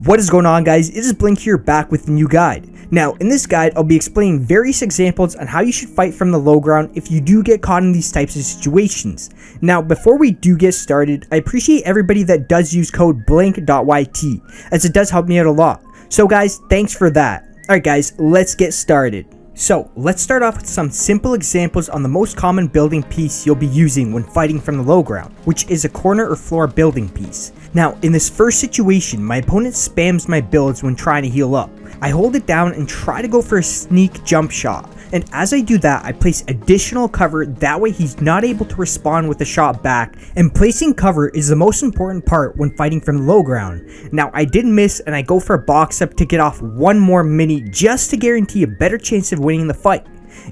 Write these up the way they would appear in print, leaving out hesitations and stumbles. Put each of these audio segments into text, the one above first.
What is going on, guys? It is Blink here, back with a new guide. Now, in this guide, I'll be explaining various examples on how you should fight from the low ground if you do get caught in these types of situations. Now, before we do get started, I appreciate everybody that does use code Blink.YT, as it does help me out a lot. So guys, thanks for that. Alright guys, let's get started. So, let's start off with some simple examples on the most common building piece you'll be using when fighting from the low ground, which is a corner or floor building piece. Now, in this first situation, my opponent spams my builds when trying to heal up. I hold it down and try to go for a sneak jump shot, and as I do that, I place additional cover, that way he's not able to respond with a shot back, and placing cover is the most important part when fighting from the low ground. Now, I did miss and I go for a box up to get off one more mini just to guarantee a better chance of winning the fight.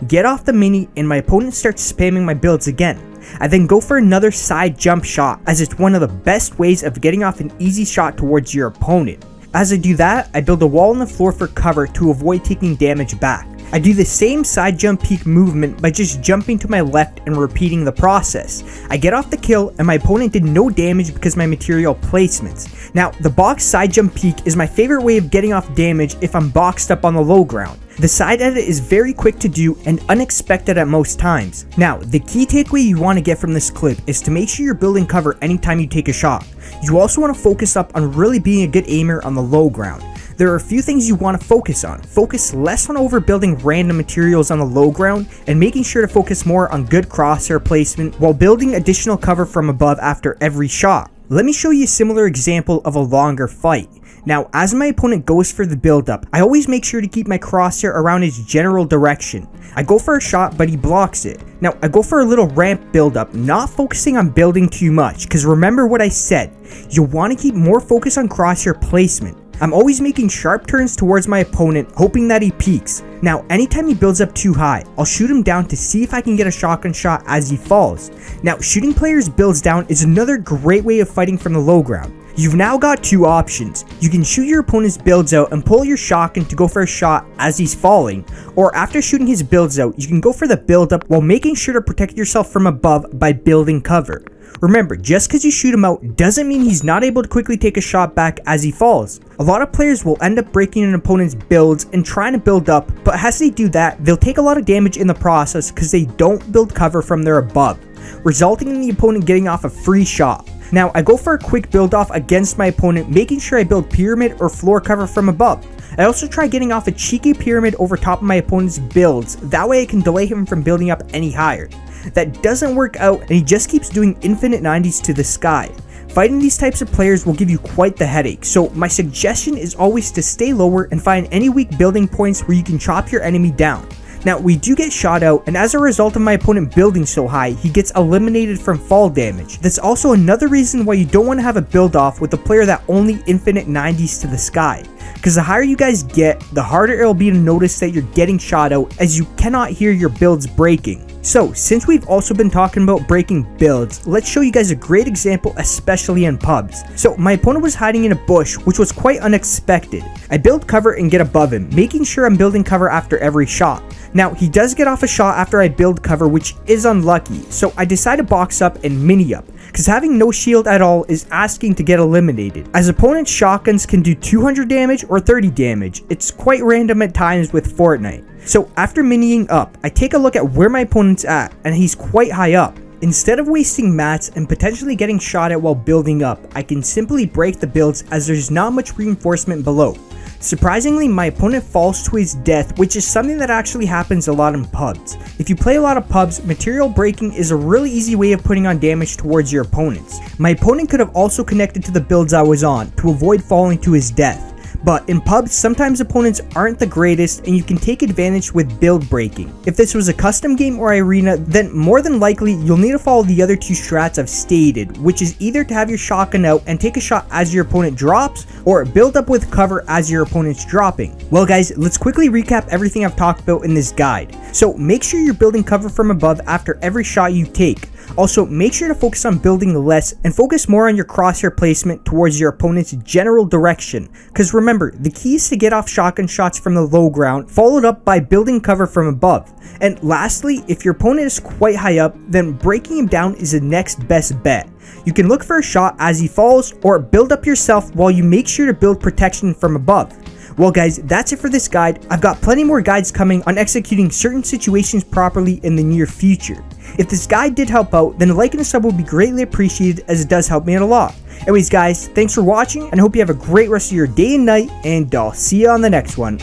Get off the mini and my opponent starts spamming my builds again. I then go for another side jump shot, as it's one of the best ways of getting off an easy shot towards your opponent. As I do that, I build a wall on the floor for cover to avoid taking damage back. I do the same side jump peek movement by just jumping to my left and repeating the process. I get off the kill and my opponent did no damage because of my material placements. Now, the box side jump peek is my favorite way of getting off damage if I'm boxed up on the low ground. The side edit is very quick to do and unexpected at most times. Now, the key takeaway you want to get from this clip is to make sure you're building cover anytime you take a shot. You also want to focus up on really being a good aimer on the low ground. There are a few things you want to focus on. Focus less on overbuilding random materials on the low ground and making sure to focus more on good crosshair placement while building additional cover from above after every shot. Let me show you a similar example of a longer fight. Now, as my opponent goes for the build up, I always make sure to keep my crosshair around his general direction. I go for a shot, but he blocks it. Now, I go for a little ramp build up, not focusing on building too much, because remember what I said, you'll want to keep more focus on crosshair placement. I'm always making sharp turns towards my opponent, hoping that he peeks. Now, anytime he builds up too high, I'll shoot him down to see if I can get a shotgun shot as he falls. Now, shooting players' builds down is another great way of fighting from the low ground. You've now got two options. You can shoot your opponent's builds out and pull your shotgun to go for a shot as he's falling, or after shooting his builds out, you can go for the build up while making sure to protect yourself from above by building cover. Remember, just because you shoot him out doesn't mean he's not able to quickly take a shot back as he falls. A lot of players will end up breaking an opponent's builds and trying to build up, but as they do that, they'll take a lot of damage in the process because they don't build cover from their above, resulting in the opponent getting off a free shot. Now, I go for a quick build off against my opponent, making sure I build pyramid or floor cover from above. I also try getting off a cheeky pyramid over top of my opponent's builds, that way I can delay him from building up any higher. That doesn't work out and he just keeps doing infinite 90s to the sky. Fighting these types of players will give you quite the headache, so my suggestion is always to stay lower and find any weak building points where you can chop your enemy down. Now, we do get shot out, and as a result of my opponent building so high, he gets eliminated from fall damage. That's also another reason why you don't want to have a build off with a player that only infinite 90s to the sky, because the higher you guys get, the harder it'll be to notice that you're getting shot out, as you cannot hear your builds breaking. So, since we've also been talking about breaking builds, let's show you guys a great example, especially in pubs. So, my opponent was hiding in a bush, which was quite unexpected. I build cover and get above him, making sure I'm building cover after every shot. Now, he does get off a shot after I build cover, which is unlucky, so I decide to box up and mini up, because having no shield at all is asking to get eliminated, as opponent's shotguns can do 200 damage or 30 damage. It's quite random at times with Fortnite. So after miniing up, I take a look at where my opponent's at, and he's quite high up. Instead of wasting mats and potentially getting shot at while building up, I can simply break the builds as there's not much reinforcement below. Surprisingly, my opponent falls to his death, which is something that actually happens a lot in pubs. If you play a lot of pubs, material breaking is a really easy way of putting on damage towards your opponents. My opponent could have also connected to the builds I was on to avoid falling to his death. But in pubs, sometimes opponents aren't the greatest and you can take advantage with build breaking. If this was a custom game or arena, then more than likely you'll need to follow the other two strats I've stated, which is either to have your shotgun out and take a shot as your opponent drops, or build up with cover as your opponent's dropping. Well guys, let's quickly recap everything I've talked about in this guide. So make sure you're building cover from above after every shot you take. Also, make sure to focus on building less and focus more on your crosshair placement towards your opponent's general direction, because remember, the key is to get off shotgun shots from the low ground, followed up by building cover from above. And lastly, if your opponent is quite high up, then breaking him down is the next best bet. You can look for a shot as he falls, or build up yourself while you make sure to build protection from above. Well guys, that's it for this guide. I've got plenty more guides coming on executing certain situations properly in the near future. If this guide did help out, then a like and a sub would be greatly appreciated, as it does help me out a lot. Anyways guys, thanks for watching, and I hope you have a great rest of your day and night, and I'll see you on the next one.